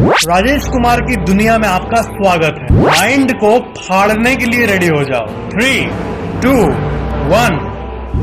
राजेश कुमार की दुनिया में आपका स्वागत है। माइंड को फाड़ने के लिए रेडी हो जाओ। 3, 2, 1।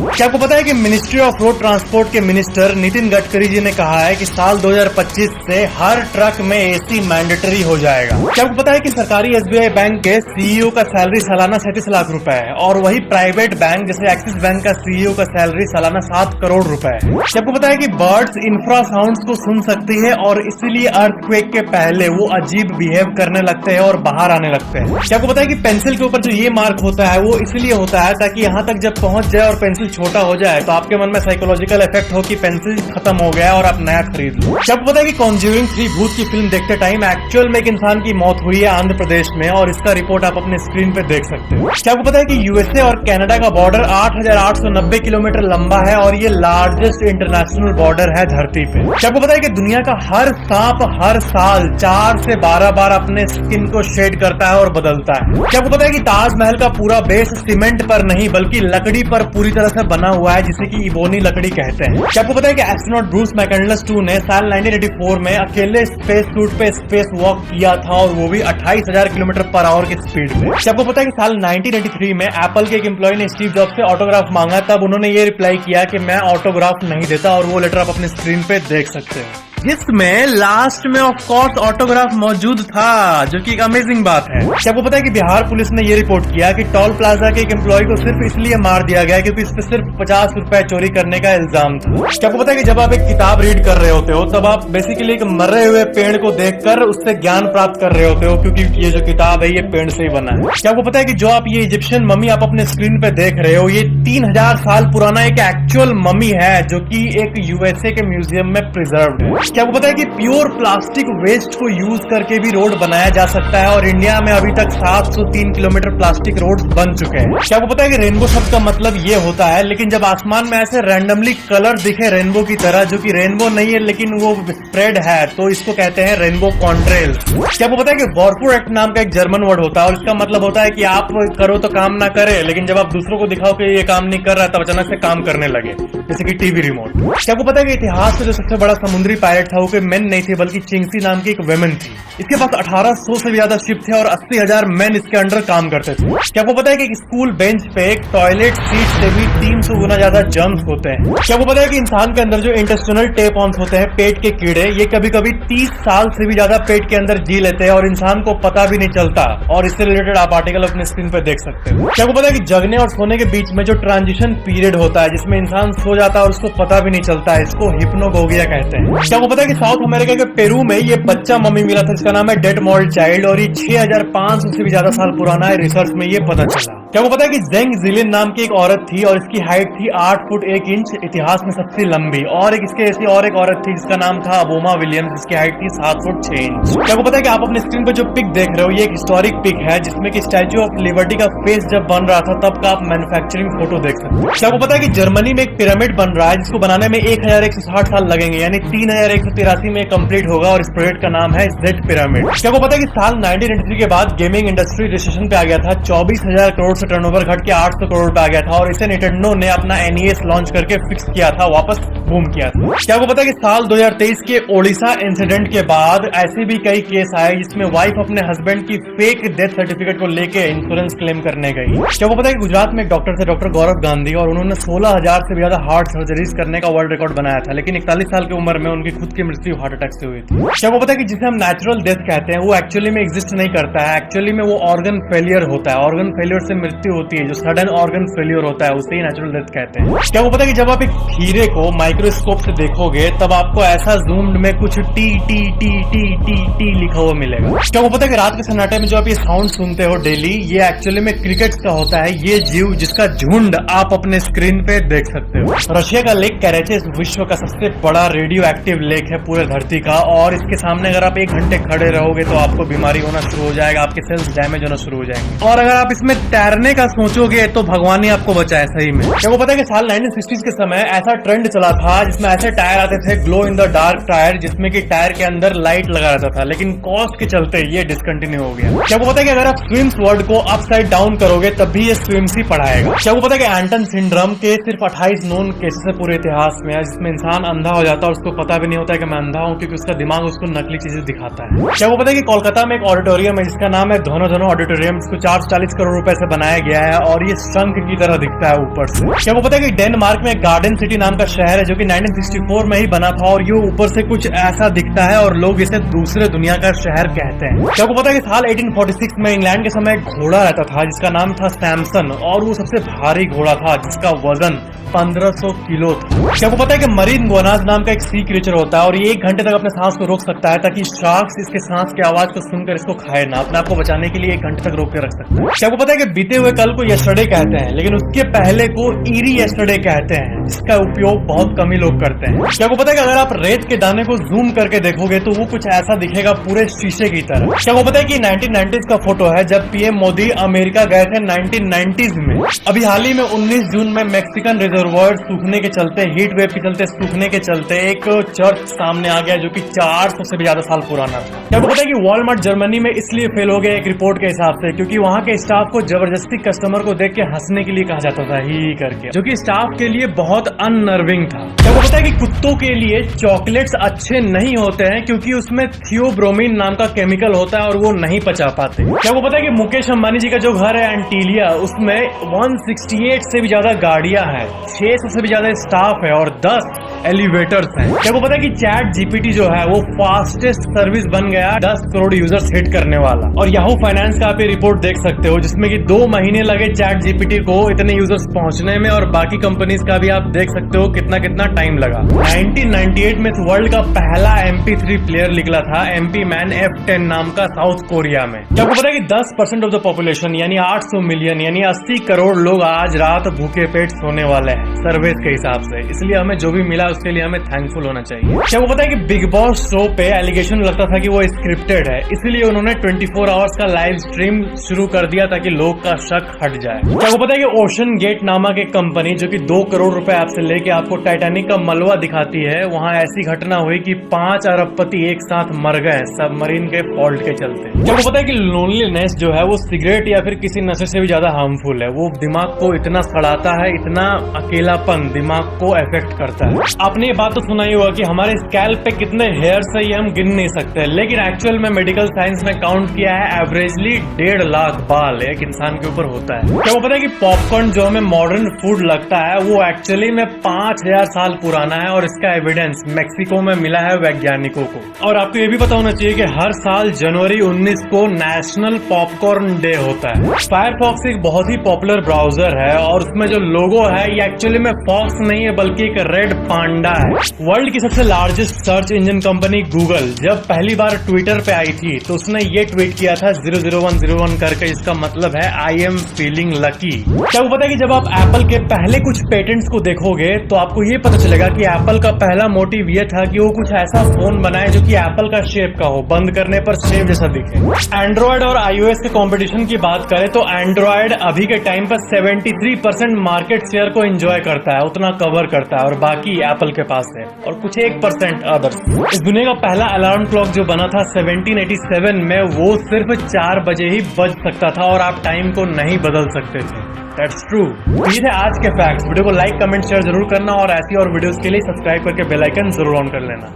क्या आपको पता है कि मिनिस्ट्री ऑफ रोड ट्रांसपोर्ट के मिनिस्टर नितिन गडकरी जी ने कहा है कि साल 2025 से हर ट्रक में एसी मैंडेटरी हो जाएगा। क्या आपको पता है कि सरकारी एसबीआई बैंक के सीईओ का सैलरी सालाना 37 लाख रुपए है और वही प्राइवेट बैंक जैसे एक्सिस बैंक का सीईओ का सैलरी सालाना 7 करोड़ रुपए है। क्या आपको पता है कि बर्ड्स इंफ्रासाउंड्स को सुन सकती है और इसीलिए अर्थक्वेक के पहले वो अजीब बिहेव करने लगते हैं और बाहर आने लगते हैं। क्या आपको पता है कि पेंसिल के ऊपर जो ये मार्क होता है वो इसलिए होता है ताकि यहाँ तक जब पहुंच जाए और पेंसिल छोटा हो जाए तो आपके मन में साइकोलॉजिकल इफेक्ट हो कि पेंसिल खत्म हो गया और आप नया खरीद लो। क्या आपको पता है कि कॉन्ज्यूरिंग 3 भूत की फिल्म देखते टाइम एक्चुअल में एक इंसान की मौत हुई है आंध्र प्रदेश में और इसका रिपोर्ट आप अपने स्क्रीन पे देख सकते हो। क्या आपको पता है कि यूएसए और कनाडा का बॉर्डर 8,890 किलोमीटर लंबा है और ये लार्जेस्ट इंटरनेशनल बॉर्डर है धरती पे। क्या आपको पता है कि दुनिया का हर सांप हर साल 4 से 12 बार अपने स्किन को शेड करता है और बदलता है। क्या आपको पता है कि ताजमहल का पूरा बेस सीमेंट पर नहीं बल्कि लकड़ी पर पूरी तरह से बना हुआ है जिसे कि इबोनी लकड़ी कहते हैं। क्या आपको पता है कि एस्ट्रोनॉट ब्रूस मैकएंडलस 2 ने साल 1984 में अकेले स्पेस सूट पे स्पेस वॉक किया था और वो भी 28,000 किलोमीटर पर आवर की स्पीड पे। क्या आपको पता है कि साल 1983 में एप्पल के एक एम्प्लॉय ने स्टीव जॉब्स से ऑटोग्राफ मांगा, तब उन्होंने ये रिप्लाई किया कि मैं ऑटोग्राफ नहीं देता और वो लेटर आप अपने स्क्रीन पे देख सकते हैं जिसमें लास्ट में ऑफ कोर्स ऑटोग्राफ मौजूद था, जो कि एक अमेजिंग बात है। क्या आपको पता है कि बिहार पुलिस ने ये रिपोर्ट किया कि टोल प्लाजा के एक एम्प्लॉय को सिर्फ इसलिए मार दिया गया क्योंकि इस पे सिर्फ 50 रुपए चोरी करने का इल्जाम था। क्या आपको पता है कि जब आप एक किताब रीड कर रहे होते हो तब आप बेसिकली एक मरे हुए पेड़ को देखकर उससे ज्ञान प्राप्त कर रहे होते हो क्योंकि ये जो किताब है ये पेड़ से ही बना है। क्या आपको पता है कि जो आप ये इजिप्शियन मम्मी आप अपने स्क्रीन पे देख रहे हो ये 3000 साल पुराना एक एक्चुअल मम्मी है जो कि एक यूएसए के म्यूजियम में प्रिजर्व्ड है। क्या आपको पता है कि प्योर प्लास्टिक वेस्ट को यूज करके भी रोड बनाया जा सकता है और इंडिया में अभी तक 703 किलोमीटर प्लास्टिक रोड्स बन चुके हैं। क्या आपको पता है कि रेनबो शब्द का मतलब ये होता है, लेकिन जब आसमान में ऐसे रैंडमली कलर दिखे रेनबो की तरह जो कि रेनबो नहीं है लेकिन वो स्प्रेड है तो इसको कहते हैं रेनबो कॉन्ट्रेल्स। क्या आपको पता है कि वॉरफुर एक्ट नाम का एक जर्मन वर्ड होता है और इसका मतलब होता है कि आप करो तो काम ना करे, लेकिन जब आप दूसरों को दिखाओ कि ये काम नहीं कर रहा तब अचानक से काम करने लगे, जैसे कि टीवी रिमोट। क्या आपको पता है कि इतिहास में जो सबसे बड़ा समुद्री पायलट था वो मेन नहीं थे बल्कि चिंगसी नाम की एक वेमेन थी। इसके पास 1800 से भी ज्यादा शिप थे और 80,000 मैन इसके अंडर काम करते थे। क्या आपको पता है कि एक स्कूल बेंच पे एक टॉयलेट सीट से भी 300 गुना ज्यादा जर्म्स होते हैं। क्या आपको पता है कि इंसान के अंदर जो इंटेस्टिनल टेपॉन्स होते हैं पेट के कीड़े, ये कभी कभी 30 साल से भी ज्यादा पेट के अंदर जी लेते हैं और इंसान को पता भी नहीं चलता, और इससे रिलेटेड आप आर्टिकल अपने स्क्रीन पे देख सकते हो। क्या आपको पता है कि जगने और सोने के बीच में जो ट्रांजिशन पीरियड होता है जिसमें इंसान सो जाता है और उसको पता भी नहीं चलता है, इसको हिप्नोगोगिया कहते हैं। क्या आपको पता है कि साउथ अमेरिका के पेरू में ये बच्चा मम्मी मिला था जिसका नाम है डेड मॉल्ड चाइल्ड और ये 6500 से भी ज्यादा साल पुराना है, रिसर्च में ये पता चला। क्या आपको पता है कि जेंग जिलिन नाम की एक औरत थी और इसकी हाइट थी 8 फुट 1 इंच, इतिहास में सबसे लंबी, और एक इसके ऐसी और एक औरत थी जिसका नाम था अबोमा विलियम्स जिसकी हाइट थी 7 फुट 6 इंच। क्या आपको पता है कि आप अपने स्क्रीन पे जो पिक देख रहे हो ये एक हिस्टोरिक पिक है जिसमें कि स्टैच्यू ऑफ लिबर्टी का फेस जब बन रहा था तब का आप मैन्युफैक्चरिंग फोटो देख सकते हो। क्या आपको पता है कि जर्मनी में एक पिरामिड बन रहा है जिसको बनाने में 1160 साल लगेंगे, यानी 3183 में कंप्लीट होगा और इस प्रोजेक्ट का नाम है जेड पिरामिड। क्या आपको पता है कि साल 1983 के बाद गेमिंग इंडस्ट्री रिसेशन पे आ गया था, 24,000 करोड़ से टर्नओवर घट के 800 करोड़ पे आ गया था और इसे निंटेंडो ने अपना NES लॉन्च करके फिक्स किया था, वापस बूम किया था। क्या आपको पता है कि साल 2023 के ओडिशा इंसिडेंट के बाद ऐसे भी कई केस आए जिसमें वाइफ अपने हस्बैंड की फेक डेथ सर्टिफिकेट को लेके इंश्योरेंस क्लेम करने गई। क्या आपको पता है कि गुजरात में एक डॉक्टर थे डॉक्टर गौरव गांधी और उन्होंने 16,000 से भी ज्यादा हार्ट सर्जरीज करने का वर्ल्ड रिकॉर्ड बनाया था, लेकिन 41 साल की उम्र में उनकी खुद की मृत्यु हार्ट अटैक से हुई थी। क्या आपको पता है कि जिसे हम नेचुरल डेथ कहते हैं वो एक्चुअली में एग्जिस्ट नहीं करता है, एक्चुअली में वो ऑर्गन फेलियर होता है, ऑर्गन फेलियर से मृत्यु होती है, जो सडन ऑर्गन फेलियर होता है उसे ही नेचुरल डेथ कहते हैं। क्या आपको पता है कि जब आप एक हीरे को माइक्रोस्कोप से देखोगे तब आपको ऐसा जूम्ड में कुछ T T T T T T लिखा हुआ मिलेगा। क्या आपको पता है कि रात के सन्नाटे में जो आप ये साउंड सुनते हो डेली, ये एक्चुअली में क्रिकेट्स का होता है, ये जीव जिसका झुंड आप अपने स्क्रीन पे देख सकते हो। रशिया का लेक कैरेचेस विश्व का सबसे बड़ा रेडियो एक्टिव लेक है पूरे धरती का, और इसके सामने अगर आप 1 घंटे खड़े रहोगे तो आपको बीमारी होना शुरू हो जाएगा, आपके सेल्स डैमेज होना शुरू हो जाएंगे, और अगर आप इसमें तैरने करने का सोचोगे तो भगवान ही आपको बचाए सही में। क्या को पता है कि साल 1960s के समय ऐसा ट्रेंड चला था जिसमें ऐसे टायर आते थे glow in the dark tyre, जिसमें कि टायर के अंदर लाइट लगा रहता था, लेकिन कॉस्ट के चलते ये डिसकंटिन्यू हो गया। क्या को पता है कि अगर आप स्विम्स वर्ड को अपसाइड डाउन करोगे तब भी ये स्विम्स ही पढ़ाएगा। क्या को पता है कि एंटन सिंड्रोम के सिर्फ 28 नोन केसेस है पूरे इतिहास में, जिसमें इंसान अंधा हो जाता है और उसको पता भी नहीं होता है कि मैं अंधा हूँ, क्योंकि उसका दिमाग उसको नकली चीजें दिखाता है। क्या को पता है कि कोलकाता में एक ऑडिटोरियम है जिसका नाम है धोनो धोनो ऑडिटोरियम, इसको 440 करोड़ रुपए से बनाया गया है और ये शंख की तरह दिखता है ऊपर से। क्या को पता है कि डेनमार्क में गार्डन सिटी नाम का शहर है जो कि 1964 में ही बना था और ये ऊपर से कुछ ऐसा दिखता है और लोग इसे दूसरे दुनिया का शहर कहते हैं। क्या को पता है कि साल 1846 में इंग्लैंड के समय एक घोड़ा रहता था जिसका नाम था सैमसन और वो सबसे भारी घोड़ा था जिसका वजन 1500 किलो था। क्या को पता है कि मरीन गोनाज नाम का एक सी क्रीचर होता है और ये 1 घंटे तक अपने सांस को रोक सकता है ताकि शार्क्स इसके सांस की आवाज को सुनकर इसको खाए ना, अपने आप को बचाने के लिए 1 घंटे तक रोक के रख सकता है। क्या को पता है कि बीते हुए कल को यस्टरडे कहते हैं, लेकिन उसके पहले को ईरी यस्टरडे कहते हैं, जिसका उपयोग बहुत कम ही लोग करते हैं। क्या को पता है कि अगर आप रेत के दाने को जूम करके देखोगे तो वो कुछ ऐसा दिखेगा पूरे शीशे की तरह। क्या को पता है कि 1990s का फोटो है जब पीएम मोदी अमेरिका गए थे 1990s में। अभी हाल ही में 19 जून में मैक्सिकन रिजर्वायर सूखने के चलते, हीट वेव के चलते, सूखने के चलते एक चर्च सामने आ गया जो कि 400 से भी ज्यादा साल पुराना था। क्या को पता है कि वॉलमार्ट जर्मनी में इसलिए फेल हो गया एक रिपोर्ट के हिसाब से क्योंकि वहाँ के स्टाफ को जबरदस्ती कस्टमर को देख के हंसने के लिए कहा जाता था ही करके, जो कि स्टाफ के लिए बहुत अननर्विंग था। क्या को पता है कि कुत्तों के लिए चॉकलेट्स अच्छे नहीं होते हैं क्योंकि उसमें थियोब्रोमीन नाम का केमिकल होता है और वो नहीं पचा पाते। क्या को पता है कि मुकेश अंबानी जी का जो घर है एंटीलिया, उसमें 168 से भी ज्यादा गाड़ियां हैं, 600 से भी ज्यादा स्टाफ है और 10 एलिवेटर्स हैं। क्या को पता है कि चैट जीपीटी जो है वो फास्टेस्ट सर्विस बन गया 10 करोड़ यूजर्स हिट करने वाला। और याहू फाइनेंस का आप ये रिपोर्ट देख सकते हो जिसमें कि 2 महीने लगे चैट जीपीटी को इतने यूजर्स पहुंचने में और बाकी कंपनीज का भी आप देख सकते हो कितना कितना टाइम लगा। 1998 में वर्ल्ड का पहला MP3 प्लेयर निकला था MP मैन F10 नाम का साउथ कोरिया में। क्या को पता है कि 10% ऑफ द पॉपुलेशन यानी 800 मिलियन यानी 80 करोड़ लोग आज रात भूखे पेट सोने वाले हैं सर्वेस के हिसाब से, इसलिए हमें जो भी मिला उसके लिए हमें थैंकफुल होना चाहिए। क्या वो पता है कि बिग बॉस शो पे एलिगेशन लगता था कि वो स्क्रिप्टेड है, इसलिए उन्होंने 24 आवर्स का लाइव स्ट्रीम शुरू कर दिया ताकि लोग का शक हट जाए। क्या वो पता है कि ओशन गेट नामक एक कंपनी जो कि 2 करोड़ रुपए आपसे लेके आपको टाइटैनिक का मलबा दिखाती है, वहाँ ऐसी घटना हुई कि 5 अरबपति एक साथ मर गए सबमरीन के फॉल्ट के चलते। क्या वो पता है कि लोनलीनेस जो है वो सिगरेट या फिर किसी नशे से भी ज्यादा हार्मफुल है, वो दिमाग को इतना सड़ाता है, इतना अकेलापन दिमाग को अफेक्ट करता है। आपने ये बात तो सुना ही होगा कि हमारे स्कैल्प पे कितने हेयर्स है ये हम गिन नहीं सकते, लेकिन एक्चुअल में मेडिकल साइंस में काउंट किया है एवरेजली 1.5 लाख बाल एक इंसान के ऊपर होता है। क्या वो पता है कि पॉपकॉर्न जो हमें मॉडर्न फूड लगता है वो एक्चुअली में 5000 साल पुराना है और इसका एविडेंस मेक्सिको में मिला है वैज्ञानिकों को। और आपको ये भी पता होना चाहिए कि हर साल जनवरी 19 को नेशनल पॉपकॉर्न डे होता है। फायरफॉक्स एक बहुत ही पॉपुलर ब्राउजर है और उसमें जो लोगो है ये एक्चुअली में फॉक्स नहीं है बल्कि एक रेड पांडा है। वर्ल्ड की सबसे largest search engine company Google जब पहली बार ट्विटर पे आई थी तो उसने ये ट्वीट किया था 00101 करके, इसका मतलब है आई एम फीलिंग लकी। क्या वो पता है कि जब आप एप्पल के पहले कुछ पेटेंट्स को देखोगे तो आपको ये पता चलेगा कि एप्पल का पहला मोटिव ये था कि वो कुछ ऐसा फोन बनाए जो कि एप्पल का शेप का हो, बंद करने पर शेप जैसा दिखे। एंड्रॉइड और iOS के कंपटीशन की बात करें तो एंड्रॉइड अभी के टाइम पर 73% मार्केट शेयर को एंजॉय करता है, उतना कवर करता है और बाकी एप्पल के पास है और कुछ 1% अदर्स। इस दुनिया का पहला अलार्म क्लॉक जो बना था 1787 में वो सिर्फ 4 बजे ही बज सकता था और आप टाइम को नहीं बदल सकते थे। That's true। ये थे आज के फैक्ट्स। वीडियो को लाइक कमेंट शेयर जरूर करना और ऐसी और वीडियोस के लिए सब्सक्राइब करके बेल आइकन जरूर ऑन कर लेना।